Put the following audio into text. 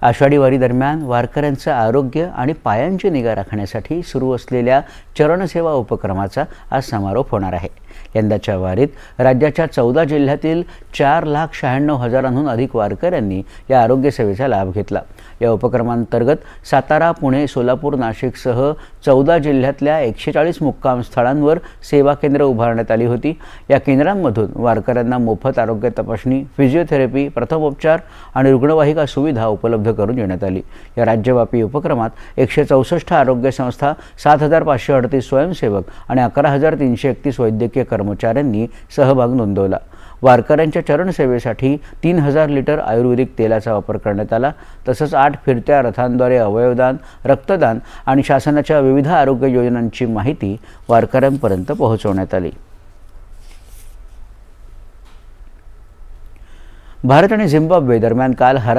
आषाढी वारी दरम्यान वारकऱ्यांचं आरोग्य आणि पायांची निगा राखण्यासाठी सुरू असलेल्या चरणसेवा उपक्रमाचा आज समारोप होणार आहे। यंदाच्या वारीत राज्याच्या 14 जिल्ह्यातील 4,96,000हून अधिक वारकऱ्यांनी या आरोग्य सेवेचा लाभ घेतला। या उपक्रमांतर्गत सातारा, पुणे, सोलापूर, नाशिकसह 14 जिल्ह्यातल्या 140 मुक्काम स्थळांवर सेवा केंद्र उभारण्यात आली होती। या केंद्रांमधून वारकऱ्यांना मोफत आरोग्य तपासणी, फिजिओथेरपी, प्रथमोपचार आणि रुग्णवाहिका सुविधा उपलब्ध करून देण्यात आली। या राज्यव्यापी उपक्रमात 164 आरोग्य संस्था, 7,538 स्वयंसेवक आणि 11,331 वैद्यकीय कर्मचाऱ्यांनी सहभाग नोंदवला। वारकऱ्यांच्या चरणसेवेसाठी 3,000 लिटर आयुर्वेदिक तेलाचा वापर करण्यात आला। तसंच 8 फिरत्या रथांद्वारे अवयवदान, रक्तदान आणि शासनाच्या विविध आरोग्य योजनांची माहिती वारकऱ्यांपर्यंत पोहोचवण्यात आली। भारत आणि झिम्बाब्वे दरम्यान काल